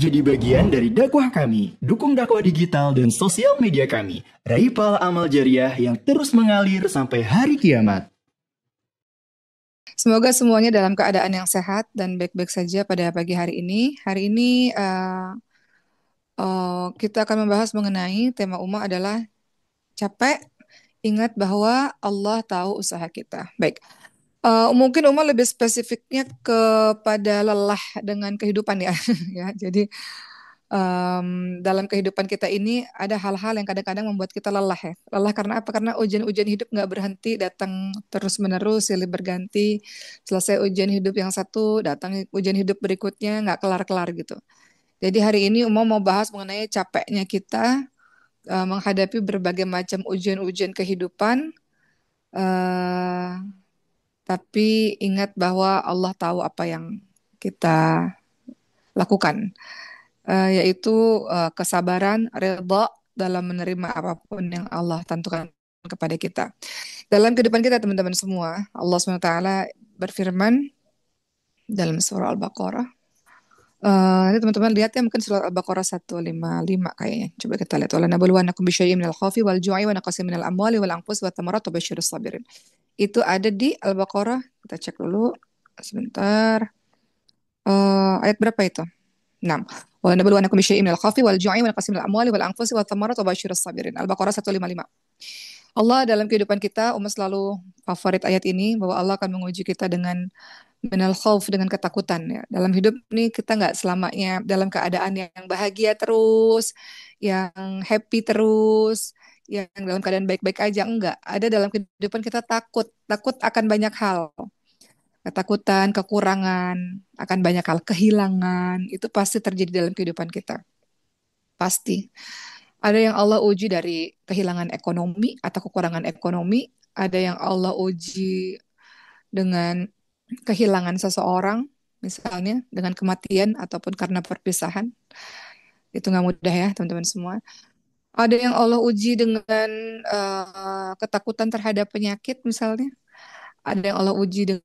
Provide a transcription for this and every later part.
Jadi bagian dari dakwah kami. Dukung dakwah digital dan sosial media kami. Raipal Amal Jariah yang terus mengalir sampai hari kiamat. Semoga semuanya dalam keadaan yang sehat dan baik-baik saja pada pagi hari ini. Hari ini kita akan membahas mengenai tema Uma adalah capek. Ingat bahwa Allah tahu usaha kita. Baik, mungkin Uma lebih spesifiknya kepada lelah dengan kehidupan ya. Ya, jadi dalam kehidupan kita ini ada hal-hal yang kadang-kadang membuat kita lelah ya. Lelah karena apa? Karena ujian-ujian hidup nggak berhenti, datang terus-menerus, silih berganti. Selesai ujian hidup yang satu, datang ujian hidup berikutnya, nggak kelar-kelar gitu. Jadi hari ini mau bahas mengenai capeknya kita menghadapi berbagai macam ujian-ujian kehidupan. eh, tapi ingat bahwa Allah tahu apa yang kita lakukan. Yaitu kesabaran, ridha dalam menerima apapun yang Allah tentukan kepada kita. Dalam kehidupan kita teman-teman semua, Allah SWT berfirman dalam surah Al-Baqarah. Ini teman-teman lihat ya mungkin surah Al-Baqarah 155 kayaknya. Coba kita lihat. Wala nabluwannakum bisyai'in minal khaufi wal ju'i wa naqsin minal amwali wal anfusi wat thamarati wa basyirus sabirin. Itu ada di Al-Baqarah. Kita cek dulu sebentar. Ayat berapa itu? 6. Wa nabluwannakum bisyai'in minal khaufi wal ju'i wa naqsin minal amwali wal anfusi wat thamarati wa basyirus sabirin. Al-Baqarah 155. Allah dalam kehidupan kita, umat selalu favorit ayat ini bahwa Allah akan menguji kita dengan minal khauf, dengan ketakutan ya. Dalam hidup ini kita nggak selamanya dalam keadaan yang bahagia terus, yang happy terus, yang dalam keadaan baik-baik aja enggak. Ada dalam kehidupan kita takut, takut akan banyak hal. Ketakutan, kekurangan, akan banyak hal, kehilangan, itu pasti terjadi dalam kehidupan kita. Pasti. Ada yang Allah uji dari kehilangan ekonomi atau kekurangan ekonomi. Ada yang Allah uji dengan kehilangan seseorang, misalnya dengan kematian ataupun karena perpisahan. Itu nggak mudah ya, teman-teman semua. Ada yang Allah uji dengan ketakutan terhadap penyakit, misalnya. Ada yang Allah uji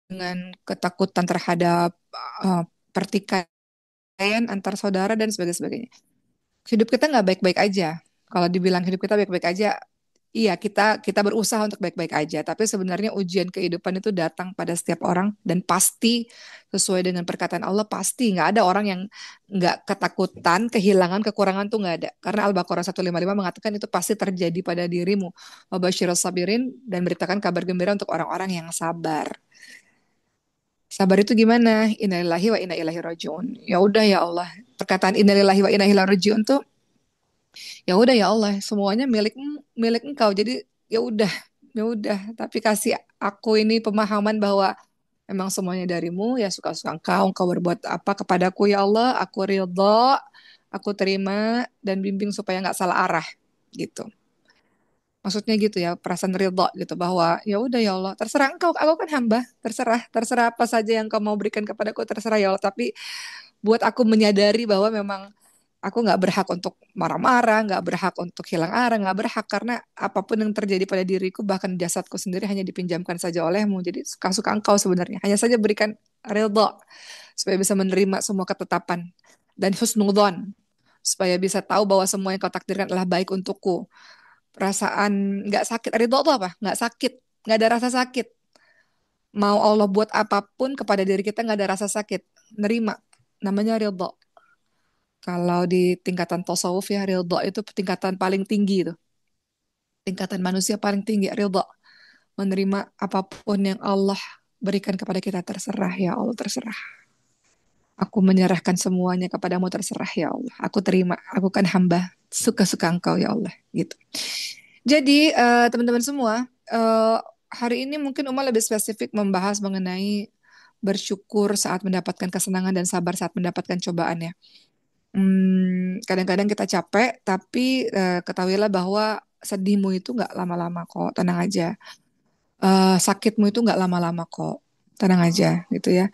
dengan ketakutan terhadap uh, pertikaian antar saudara dan sebagainya. Hidup kita nggak baik-baik aja. Kalau dibilang hidup kita baik-baik aja, iya kita kita berusaha untuk baik-baik aja. Tapi sebenarnya ujian kehidupan itu datang pada setiap orang dan pasti sesuai dengan perkataan Allah pasti nggak ada orang yang nggak ketakutan, kehilangan, kekurangan tuh nggak ada. Karena Al-Baqarah 155 mengatakan itu pasti terjadi pada dirimu. Wabasyirus sabirin dan beritakan kabar gembira untuk orang-orang yang sabar. Sabar itu gimana? Innalillahi wa inna ilaihi rajiun. Ya udah ya Allah. Perkataan innalillahi wa inna ilaihi rajiun tuh ya udah ya Allah, semuanya milik milik Engkau. Jadi ya udah. Tapi kasih aku ini pemahaman bahwa memang semuanya darimu, ya suka-suka Engkau berbuat apa kepadaku ya Allah, aku ridha, aku terima dan bimbing supaya nggak salah arah gitu. Maksudnya gitu ya, perasaan ridha gitu bahwa ya udah ya Allah, terserah Engkau, aku kan hamba, terserah apa saja yang Kau mau berikan kepadaku terserah ya Allah. Tapi buat aku menyadari bahwa memang aku nggak berhak untuk marah-marah, nggak berhak untuk hilang arah, nggak berhak karena apapun yang terjadi pada diriku, bahkan jasadku sendiri hanya dipinjamkan saja olehmu. Jadi suka-suka engkau sebenarnya. Hanya saja berikan ridho supaya bisa menerima semua ketetapan dan husnudzon supaya bisa tahu bahwa semua yang kau takdirkan adalah baik untukku. Perasaan nggak sakit, ridho itu apa? Nggak sakit, nggak ada rasa sakit. Mau Allah buat apapun kepada diri kita nggak ada rasa sakit. Nerima, namanya ridho. Kalau di tingkatan tasawuf ya ridho itu tingkatan paling tinggi itu. Tingkatan manusia paling tinggi ridho. Menerima apapun yang Allah berikan kepada kita terserah ya Allah terserah. Aku menyerahkan semuanya kepadamu terserah ya Allah. Aku terima, aku kan hamba suka-suka engkau ya Allah gitu. Jadi teman-teman semua hari ini mungkin Uma lebih spesifik membahas mengenai bersyukur saat mendapatkan kesenangan dan sabar saat mendapatkan cobaan ya. Kadang-kadang kita capek, tapi ketahuilah bahwa sedihmu itu nggak lama-lama kok, tenang aja. Sakitmu itu nggak lama-lama kok, tenang aja, gitu ya.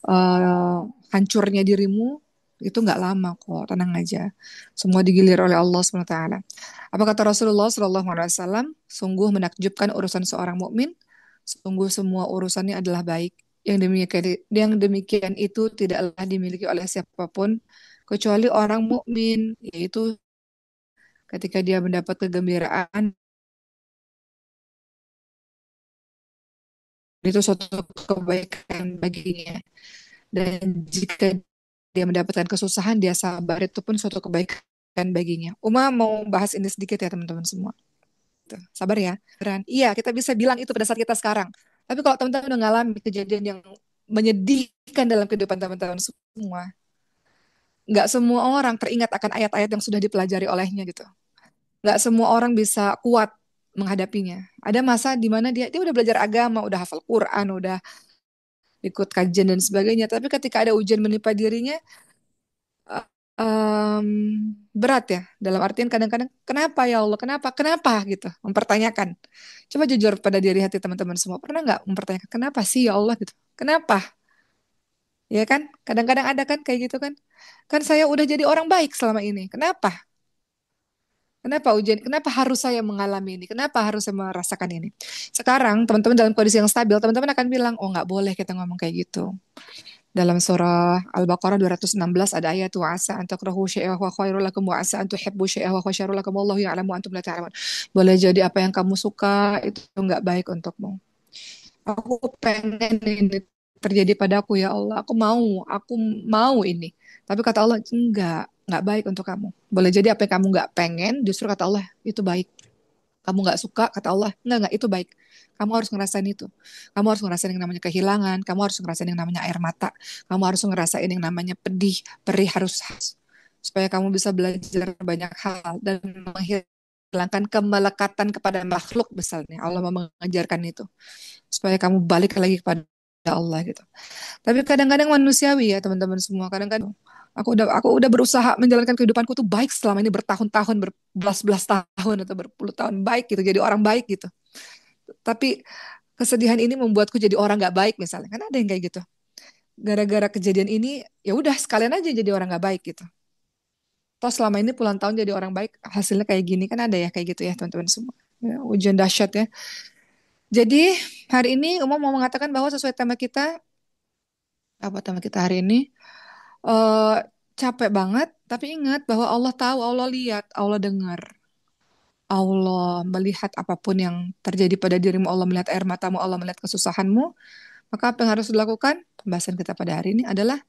Eh, Hancurnya dirimu itu nggak lama kok, tenang aja. Semua digilir oleh Allah SWT. Apa kata Rasulullah SAW? Sungguh menakjubkan urusan seorang mukmin. Sungguh semua urusannya adalah baik. Yang demikian itu tidaklah dimiliki oleh siapapun kecuali orang mukmin, yaitu ketika dia mendapat kegembiraan itu suatu kebaikan baginya. Dan jika dia mendapatkan kesusahan, dia sabar, itu pun suatu kebaikan baginya. Uma mau bahas ini sedikit ya teman-teman semua. Tuh, sabar ya. Iya, kita bisa bilang itu pada saat kita sekarang. Tapi kalau teman-teman udah ngalami kejadian yang menyedihkan dalam kehidupan teman-teman semua, nggak semua orang teringat akan ayat-ayat yang sudah dipelajari olehnya gitu. Nggak semua orang bisa kuat menghadapinya. Ada masa di mana dia udah belajar agama, udah hafal Quran, udah ikut kajian dan sebagainya. Tapi ketika ada ujian menimpa dirinya, eh, em, berat ya. Dalam artian kadang-kadang, kenapa ya Allah, kenapa gitu, mempertanyakan. Coba jujur pada diri hati teman-teman semua. Pernah nggak mempertanyakan, kenapa sih ya Allah gitu? Kenapa? Ya kan? Kadang-kadang ada kan kayak gitu kan? Kan saya udah jadi orang baik selama ini. Kenapa? Kenapa ujian? Kenapa harus saya mengalami ini? Kenapa harus saya merasakan ini? Sekarang teman-teman dalam kondisi yang stabil, teman-teman akan bilang, oh nggak boleh kita ngomong kayak gitu. Dalam surah Al-Baqarah 216 ada ayat wa asa an takrahu syai'an wa khairul lakum wa asa an tuhibbu syai'an wa syarrul lakum wallahu ya'lamu wa antum la ta'lamun. Boleh jadi apa yang kamu suka itu nggak baik untukmu. Aku pengen ini terjadi padaku ya Allah. Aku mau ini. Tapi kata Allah nggak baik untuk kamu. Boleh jadi apa yang kamu nggak pengen, justru kata Allah itu baik. Kamu nggak suka, kata Allah, nggak, itu baik. Kamu harus ngerasain itu. Kamu harus ngerasain yang namanya kehilangan, kamu harus ngerasain yang namanya air mata, kamu harus ngerasain yang namanya pedih, perih, harus supaya kamu bisa belajar banyak hal dan menghilangkan kemelekatan kepada makhluk misalnya. Allah mau mengajarkan itu supaya kamu balik lagi kepada Allah gitu. Tapi kadang-kadang manusiawi ya teman-teman semua. Kadang-kadang aku udah berusaha menjalankan kehidupanku tuh baik selama ini bertahun-tahun, berbelas-belas tahun atau berpuluh tahun baik gitu, jadi orang baik gitu. Tapi kesedihan ini membuatku jadi orang nggak baik misalnya. Kan ada yang kayak gitu. Gara-gara kejadian ini ya udah sekalian aja jadi orang nggak baik gitu. Toh selama ini puluhan tahun jadi orang baik hasilnya kayak gini kan ada ya kayak gitu ya teman-teman semua. Ya, ujian dahsyat ya. Jadi hari ini Umar mau mengatakan bahwa sesuai tema kita, apa tema kita hari ini? eh Capek banget, tapi ingat bahwa Allah tahu, Allah lihat, Allah dengar. Allah melihat apapun yang terjadi pada dirimu, Allah melihat air matamu, Allah melihat kesusahanmu. Maka apa yang harus dilakukan? Pembahasan kita pada hari ini adalah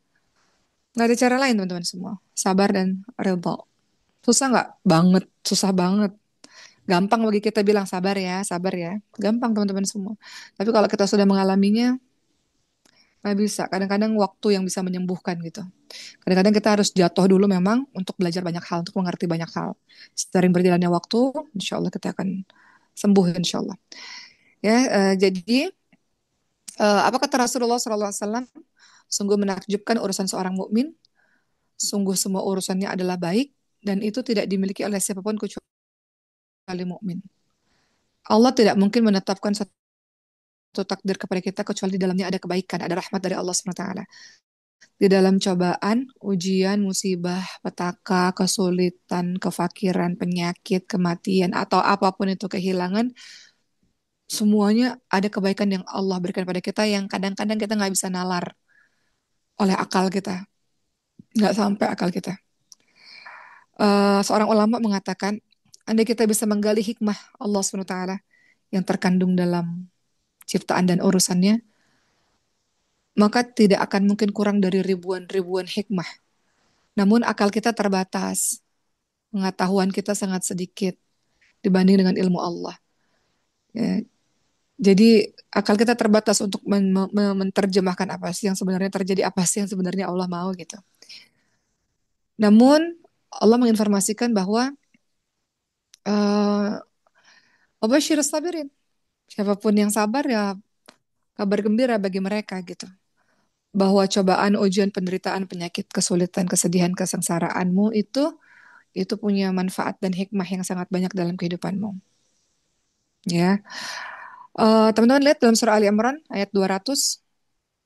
nggak ada cara lain teman-teman semua. Sabar dan redha. Susah nggak? Banget, susah banget. Gampang bagi kita bilang sabar ya, sabar ya. Gampang teman-teman semua. Tapi kalau kita sudah mengalaminya, nggak bisa. Kadang-kadang waktu yang bisa menyembuhkan gitu. Kadang-kadang kita harus jatuh dulu memang untuk belajar banyak hal, untuk mengerti banyak hal. Sering berjalannya waktu, insya Allah kita akan sembuh insya Allah. Ya, jadi apa kata Rasulullah SAW? Sungguh menakjubkan urusan seorang mukmin, sungguh semua urusannya adalah baik dan itu tidak dimiliki oleh siapapun kecuali mukmin. Allah tidak mungkin menetapkan satu takdir kepada kita kecuali di dalamnya ada kebaikan, ada rahmat dari Allah SWT. Di dalam cobaan, ujian, musibah, petaka, kesulitan, kefakiran, penyakit, kematian, atau apapun itu kehilangan, semuanya ada kebaikan yang Allah berikan pada kita yang kadang-kadang kita nggak bisa nalar oleh akal kita, nggak sampai akal kita. Seorang ulama mengatakan, andai kita bisa menggali hikmah Allah SWT yang terkandung dalam ciptaan dan urusannya, maka tidak akan mungkin kurang dari ribuan-ribuan hikmah. Namun akal kita terbatas, pengetahuan kita sangat sedikit dibanding dengan ilmu Allah. Ya, jadi akal kita terbatas untuk menerjemahkan apa sih yang sebenarnya terjadi, apa sih yang sebenarnya Allah mau gitu. Namun Allah menginformasikan bahwa Wabashir sabirin, siapapun yang sabar ya kabar gembira bagi mereka gitu. Bahwa cobaan, ujian, penderitaan, penyakit, kesulitan, kesedihan, kesengsaraanmu itu punya manfaat dan hikmah yang sangat banyak dalam kehidupanmu. Ya, teman-teman lihat dalam surah Ali Imran ayat 200,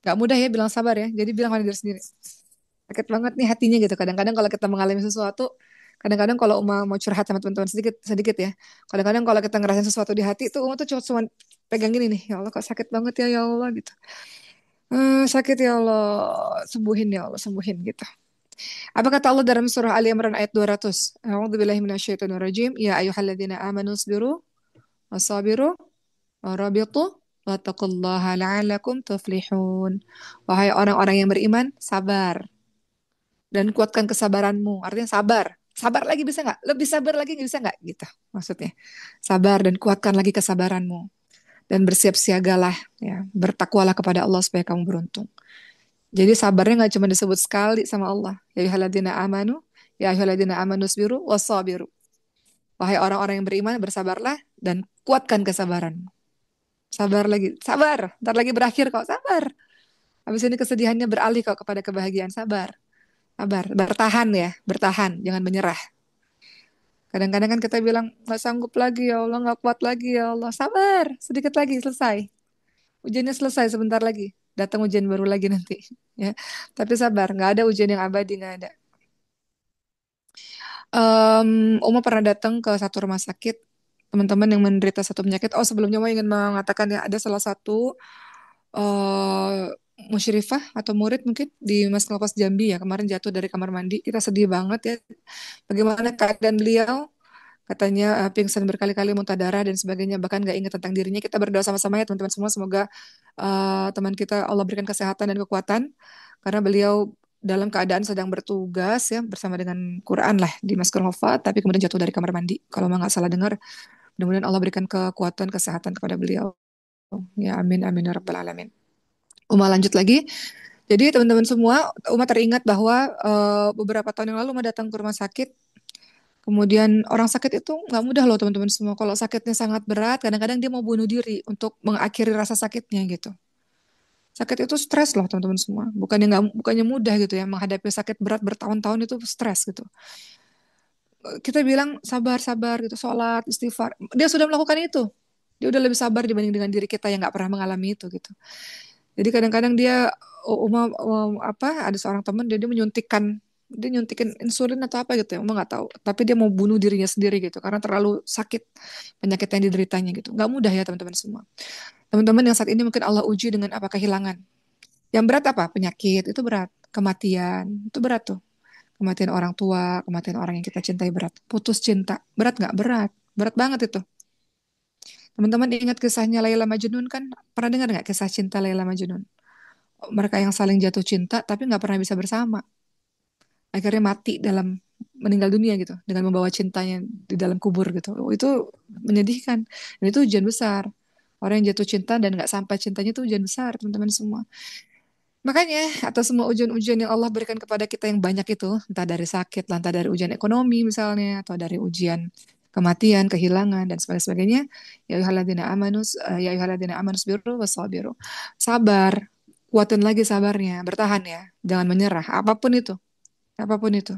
gak mudah ya bilang sabar ya. Jadi bilang pada diri sendiri. Sakit banget nih hatinya gitu. Kadang-kadang kalau kita mengalami sesuatu, kadang-kadang kalau mau curhat sama teman-teman sedikit sedikit ya. Kadang-kadang kalau kita ngerasain sesuatu di hati itu tuh cuma pegang gini nih. Ya Allah kok sakit banget ya Allah gitu. Sakit ya Allah, sembuhin ya Allah, sembuhin gitu. Apa kata Allah dalam surah Ali Imran ayat 200? A'udzubillahi minasyaitonirrajim. Ya ayyuhalladzina amanu sabiru wasabiru warabitu wattaqullaha la'allakum tuflihun. Wahai orang-orang yang beriman, sabar dan kuatkan kesabaranmu. Artinya sabar. Sabar lagi bisa nggak? Lebih sabar lagi nggak bisa nggak? Gitu maksudnya. Sabar dan kuatkan lagi kesabaranmu. Dan bersiap siagalah, ya. Bertakwalah kepada Allah supaya kamu beruntung. Jadi sabarnya nggak cuma disebut sekali sama Allah. Ya ayyuhalladzina amanu, ya ayyuhalladzina amanu sabiru wasabiru. Wahai orang-orang yang beriman, bersabarlah dan kuatkan kesabaran. Sabar lagi, sabar. Ntar lagi berakhir kok, sabar. Habis ini kesedihannya beralih kok kepada kebahagiaan, sabar. Sabar, bertahan ya, bertahan, jangan menyerah. Kadang-kadang kan kita bilang, nggak sanggup lagi ya Allah, nggak kuat lagi ya Allah. Sabar, sedikit lagi, selesai. Ujiannya selesai sebentar lagi. Datang ujian baru lagi nanti. Ya, tapi sabar, nggak ada ujian yang abadi, nggak ada. Uma pernah datang ke satu rumah sakit, teman-teman yang menderita satu penyakit. Oh, sebelumnya Uma ingin mengatakan ya, ada salah satu eh musyrifah atau murid mungkin di Mas Lapas Jambi ya, kemarin jatuh dari kamar mandi. Kita sedih banget ya, bagaimana keadaan beliau. Katanya pingsan berkali-kali, muntah darah dan sebagainya, bahkan nggak ingat tentang dirinya. Kita berdoa sama-sama ya teman-teman semua, semoga teman kita Allah berikan kesehatan dan kekuatan, karena beliau dalam keadaan sedang bertugas ya bersama dengan Quran lah di Masjid Wafat, tapi kemudian jatuh dari kamar mandi. Kalau nggak salah dengar, mudah-mudahan Allah berikan kekuatan, kesehatan kepada beliau. Ya amin amin ya rabbal alamin. Uma lanjut lagi. Jadi teman-teman semua, Uma teringat bahwa beberapa tahun yang lalu Uma datang ke rumah sakit. Kemudian orang sakit itu nggak mudah loh teman-teman semua. Kalau sakitnya sangat berat, kadang-kadang dia mau bunuh diri untuk mengakhiri rasa sakitnya gitu. Sakit itu stres loh teman-teman semua. Bukannya mudah gitu ya menghadapi sakit berat bertahun-tahun itu stres gitu. Kita bilang sabar-sabar gitu, sholat, istighfar. Dia sudah melakukan itu. Dia udah lebih sabar dibanding dengan diri kita yang nggak pernah mengalami itu gitu. Jadi kadang-kadang dia apa ada seorang teman dia nyuntikin insulin atau apa gitu ya, Uma nggak tahu. Tapi dia mau bunuh dirinya sendiri gitu karena terlalu sakit penyakit yang dideritanya gitu. Nggak mudah ya teman-teman semua. Teman-teman yang saat ini mungkin Allah uji dengan apa kehilangan. Yang berat apa? Penyakit itu berat. Kematian itu berat tuh. Kematian orang tua, kematian orang yang kita cintai berat. Putus cinta berat nggak? Berat. Berat banget itu. Teman-teman ingat kisahnya Laila Majnun kan? Pernah dengar nggak kisah cinta Laila Majnun? Mereka yang saling jatuh cinta tapi nggak pernah bisa bersama. Akhirnya mati dalam meninggal dunia gitu dengan membawa cintanya di dalam kubur gitu. Oh, itu menyedihkan dan itu ujian besar. Orang yang jatuh cinta dan nggak sampai cintanya itu ujian besar teman-teman semua. Makanya atas semua ujian-ujian yang Allah berikan kepada kita yang banyak itu, entah dari sakit, entah dari ujian ekonomi misalnya, atau dari ujian kematian, kehilangan dan sebagainya. Ya ayyuhalladzina amanus, ya ayyuhalladzina amanus biru wasabiru. Sabar, kuatin lagi sabarnya, bertahan ya, jangan menyerah, apapun itu, apapun itu.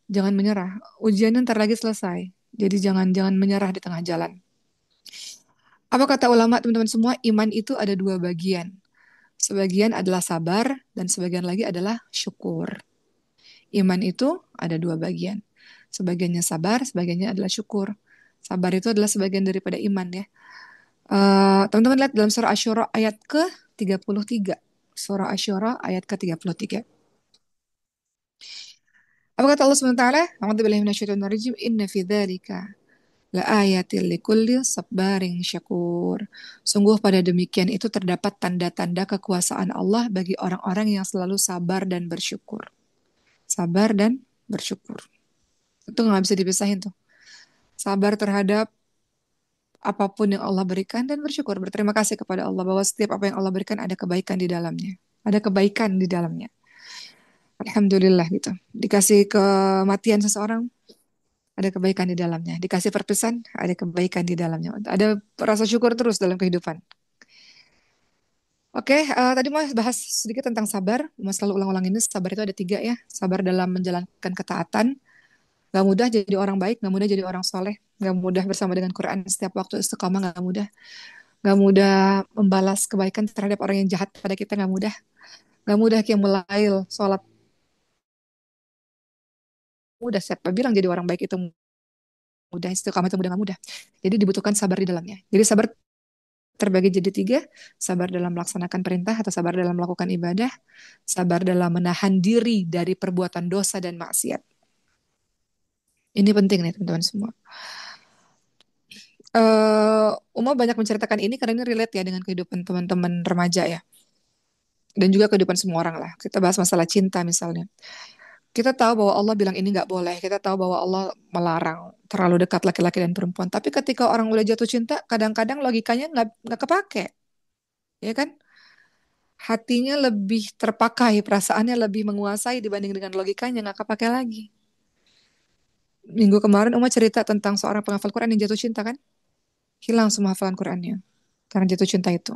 Jangan menyerah. Ujiannya ntar lagi selesai. Jadi jangan jangan menyerah di tengah jalan. Apa kata ulama teman-teman semua? Iman itu ada dua bagian. Sebagian adalah sabar dan sebagian lagi adalah syukur. Iman itu ada dua bagian. Sebagiannya sabar, sebagiannya adalah syukur. Sabar itu adalah sebagian daripada iman ya. Teman-teman lihat dalam surah Asy-Syura ayat ke-33. Surah Asy-Syura ayat ke-33. Apa kata Allah SWT? A'udzubillahi minasyaitonirrajim. Inna fi dzalika la ayatil likulli sabarin syakur. Sungguh pada demikian itu terdapat tanda-tanda kekuasaan Allah bagi orang-orang yang selalu sabar dan bersyukur. Sabar dan bersyukur. Itu nggak bisa dipisahin tuh. Sabar terhadap apapun yang Allah berikan dan bersyukur. Berterima kasih kepada Allah bahwa setiap apa yang Allah berikan ada kebaikan di dalamnya. Ada kebaikan di dalamnya. Alhamdulillah gitu. Dikasih kematian seseorang, ada kebaikan di dalamnya. Dikasih perpisahan, ada kebaikan di dalamnya. Ada rasa syukur terus dalam kehidupan. Oke, tadi mau bahas sedikit tentang sabar. Mas selalu ulang-ulang ini, sabar itu ada tiga ya. Sabar dalam menjalankan ketaatan. Gak mudah jadi orang baik, gak mudah jadi orang soleh. Gak mudah bersama dengan Quran setiap waktu istiqamah, gak mudah. Gak mudah membalas kebaikan terhadap orang yang jahat pada kita, gak mudah. Gak mudah yang melail, sholat mudah. Siapa bilang jadi orang baik itu mudah, istiqamah itu mudah, gak mudah. Jadi dibutuhkan sabar di dalamnya. Jadi sabar terbagi jadi tiga, sabar dalam melaksanakan perintah atau sabar dalam melakukan ibadah, sabar dalam menahan diri dari perbuatan dosa dan maksiat. Ini penting nih teman-teman semua. Uma banyak menceritakan ini karena ini relate ya dengan kehidupan teman-teman remaja ya. Dan juga kehidupan semua orang lah. Kita bahas masalah cinta misalnya. Kita tahu bahwa Allah bilang ini nggak boleh. Kita tahu bahwa Allah melarang terlalu dekat laki-laki dan perempuan. Tapi ketika orang udah jatuh cinta, kadang-kadang logikanya nggak kepake, ya kan? Hatinya lebih terpakai, perasaannya lebih menguasai dibanding dengan logikanya nggak kepake lagi. Minggu kemarin Uma cerita tentang seorang penghafal Quran yang jatuh cinta kan? Hilang semua hafalan Qurannya karena jatuh cinta itu.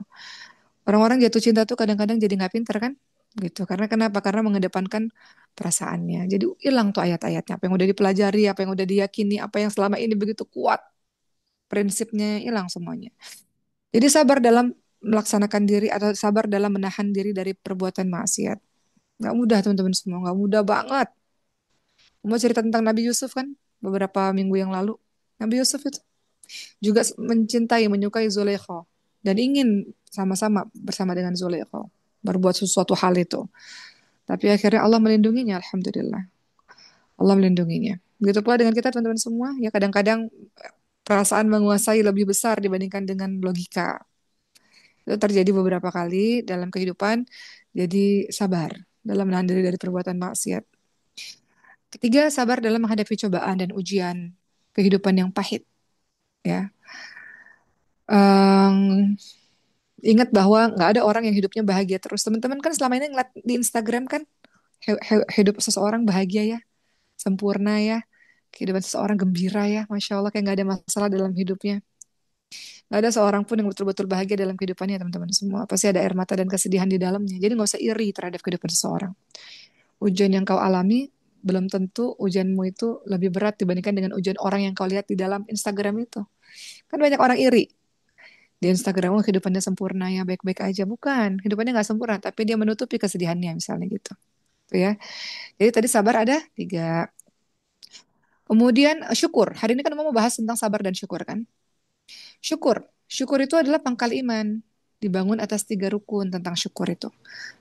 Orang-orang jatuh cinta tuh kadang-kadang jadi nggak pinter kan? Gitu. Karena kenapa? Karena mengedepankan perasaannya. Jadi hilang tuh ayat-ayatnya. Apa yang udah dipelajari, apa yang udah diyakini, apa yang selama ini begitu kuat prinsipnya hilang semuanya. Jadi sabar dalam melaksanakan diri atau sabar dalam menahan diri dari perbuatan maksiat. Nggak mudah teman-teman semua, nggak mudah banget. Mau cerita tentang Nabi Yusuf kan beberapa minggu yang lalu. Nabi Yusuf itu juga mencintai, menyukai Zulaikha dan ingin sama-sama bersama dengan Zulaikha berbuat sesuatu hal itu. Tapi akhirnya Allah melindunginya, alhamdulillah. Allah melindunginya. Begitu pula dengan kita teman-teman semua, ya kadang-kadang perasaan menguasai lebih besar dibandingkan dengan logika. Itu terjadi beberapa kali dalam kehidupan. Jadi sabar dalam menahan diri dari perbuatan maksiat. Ketiga, sabar dalam menghadapi cobaan dan ujian kehidupan yang pahit. Ya, Em, ingat bahwa nggak ada orang yang hidupnya bahagia terus. Teman-teman kan selama ini ngeliat di Instagram kan hidup seseorang bahagia ya, sempurna ya, kehidupan seseorang gembira ya, masya Allah kayak nggak ada masalah dalam hidupnya. Nggak ada seorang pun yang betul-betul bahagia dalam kehidupannya teman-teman semua. Pasti ada air mata dan kesedihan di dalamnya. Jadi nggak usah iri terhadap kehidupan seseorang. Ujian yang kau alami belum tentu ujianmu itu lebih berat dibandingkan dengan ujian orang yang kau lihat di dalam Instagram itu. Kan banyak orang iri di Instagram, oh kehidupannya sempurna ya, baik-baik aja. Bukan, kehidupannya nggak sempurna, tapi dia menutupi kesedihannya misalnya gitu. Tuh ya. Jadi tadi sabar ada tiga. Kemudian syukur. Hari ini kan mau bahas tentang sabar dan syukur kan. Syukur. Syukur itu adalah pangkal iman. Dibangun atas tiga rukun tentang syukur itu.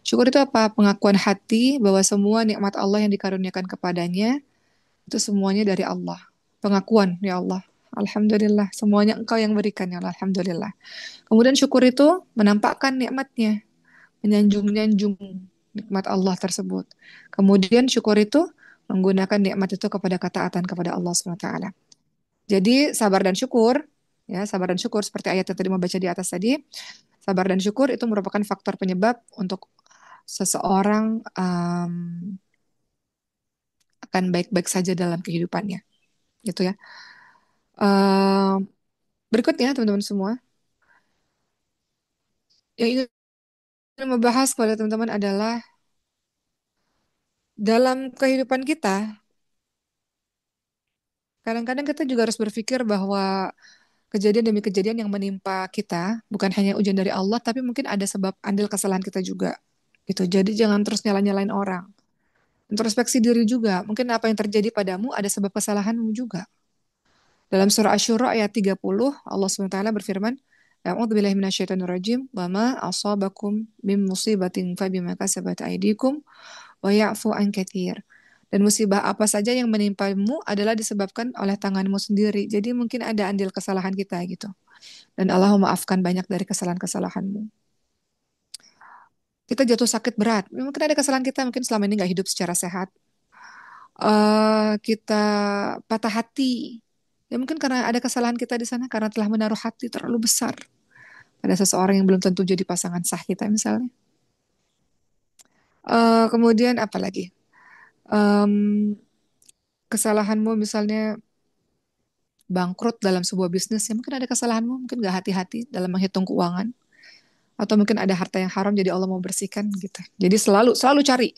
Syukur itu apa? Pengakuan hati bahwa semua nikmat Allah yang dikaruniakan kepadanya itu semuanya dari Allah. Pengakuan, ya Allah. Alhamdulillah, semuanya Engkau yang berikan, ya Allah. Alhamdulillah. Kemudian syukur itu menampakkan nikmatnya, menyanjung-nyanjung nikmat Allah tersebut. Kemudian syukur itu menggunakan nikmat itu kepada ketaatan kepada Allah SWT. Jadi sabar dan syukur, ya sabar dan syukur seperti ayat yang tadi mau baca di atas tadi, sabar dan syukur itu merupakan faktor penyebab untuk seseorang akan baik-baik saja dalam kehidupannya, gitu ya. Um, Berikutnya teman-teman semua, yang ingin membahas kepada teman-teman adalah dalam kehidupan kita, kadang-kadang kita juga harus berpikir bahwa kejadian demi kejadian yang menimpa kita bukan hanya ujian dari Allah, tapi mungkin ada sebab andil kesalahan kita juga. Gitu. Jadi jangan terus nyala-nyalain orang. Introspeksi diri juga. Mungkin apa yang terjadi padamu ada sebab kesalahanmu juga. Dalam surah Asy-Syura ayat 30, Allah SWT berfirman, A'udzubillahi minasyaitonirrajim, wa ma asabakum min musibatin fabima kasabat aydikum wa ya'fu an katsir. Dan musibah apa saja yang menimpamu adalah disebabkan oleh tanganmu sendiri. Jadi mungkin ada andil kesalahan kita gitu. Dan Allah memaafkan banyak dari kesalahan-kesalahanmu. Kita jatuh sakit berat. Mungkin ada kesalahan kita, mungkin selama ini nggak hidup secara sehat. Kita patah hati. Ya mungkin karena ada kesalahan kita di sana, karena telah menaruh hati terlalu besar pada seseorang yang belum tentu jadi pasangan sah kita misalnya. Kemudian apa lagi? Em, Kesalahanmu misalnya bangkrut dalam sebuah bisnis, ya mungkin ada kesalahanmu, mungkin gak hati-hati dalam menghitung keuangan, atau mungkin ada harta yang haram jadi Allah mau bersihkan gitu. Jadi selalu selalu cari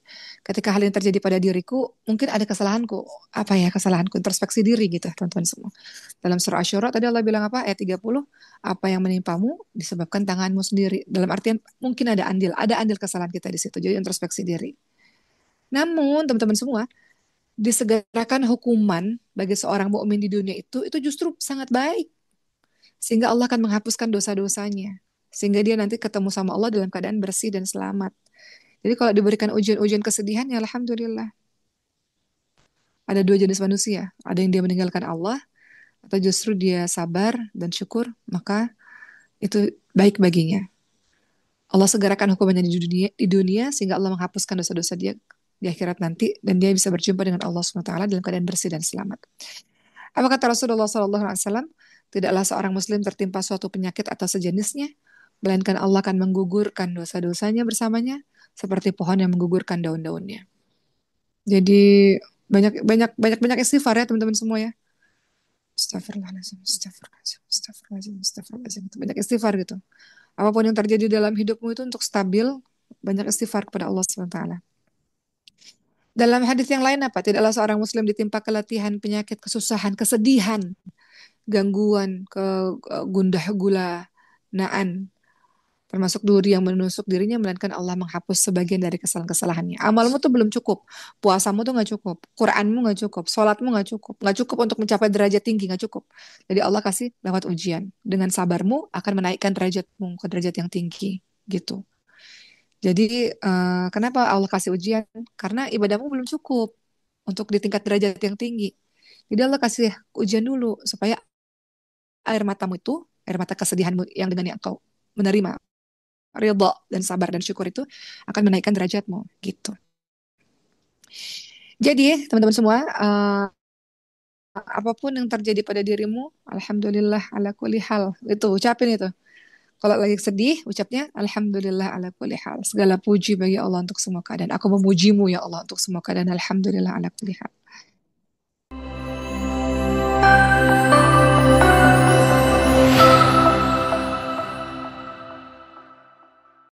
ketika hal yang terjadi pada diriku, mungkin ada kesalahanku. Apa ya kesalahanku? Introspeksi diri gitu, teman-teman semua. Dalam surah Asy-Syura tadi Allah bilang apa? Ayat 30, apa yang menimpamu disebabkan tanganmu sendiri. Dalam artian mungkin ada andil kesalahan kita di situ. Jadi introspeksi diri. Namun, teman-teman semua, disegerakan hukuman bagi seorang mukmin di dunia itu justru sangat baik. Sehingga Allah akan menghapuskan dosa-dosanya. sehingga dia nanti ketemu sama Allah dalam keadaan bersih dan selamat. Jadi kalau diberikan ujian-ujian kesedihan, ya alhamdulillah. Ada dua jenis manusia, ada yang dia meninggalkan Allah, atau justru dia sabar dan syukur, maka itu baik baginya. Allah segerakan hukumannya di dunia sehingga Allah menghapuskan dosa-dosa dia di akhirat nanti dan dia bisa berjumpa dengan Allah SWT dalam keadaan bersih dan selamat. Apa kata Rasulullah SAW? Tidaklah seorang muslim tertimpa suatu penyakit atau sejenisnya, melainkan Allah akan menggugurkan dosa-dosanya bersamanya seperti pohon yang menggugurkan daun-daunnya. Jadi banyak banyak banyak banyak istighfar ya teman-teman semua ya. Astagfirullahaladzim, astagfirullahaladzim, astagfirullahaladzim, astagfirullahaladzim. Itu banyak istighfar gitu. Apapun yang terjadi dalam hidupmu itu untuk stabil, banyak istighfar kepada Allah SWT. Dalam hadis yang lain apa? Tidaklah seorang muslim ditimpa keletihan, penyakit, kesusahan, kesedihan, gangguan, kegundah gulanaan, termasuk duri yang menusuk dirinya, melainkan Allah menghapus sebagian dari kesalahan-kesalahannya. Amalmu tuh belum cukup, puasamu tuh nggak cukup, Quranmu nggak cukup, sholatmu nggak cukup untuk mencapai derajat tinggi, nggak cukup. Jadi Allah kasih lewat ujian. Dengan sabarmu akan menaikkan derajatmu ke derajat yang tinggi, gitu. Jadi kenapa Allah kasih ujian? Karena ibadahmu belum cukup untuk di tingkat derajat yang tinggi. Jadi Allah kasih ujian dulu supaya air matamu itu, air mata kesedihanmu yang dengan yang kau menerima, ridha dan sabar dan syukur itu akan menaikkan derajatmu gitu. Jadi teman-teman semua, apapun yang terjadi pada dirimu, alhamdulillah ala kulli hal. Itu ucapin itu. Kalau lagi sedih, ucapnya alhamdulillah ala kulli hal. Segala puji bagi Allah untuk semua keadaan. Aku memujimu ya Allah untuk semua keadaan. Alhamdulillah ala kulli hal.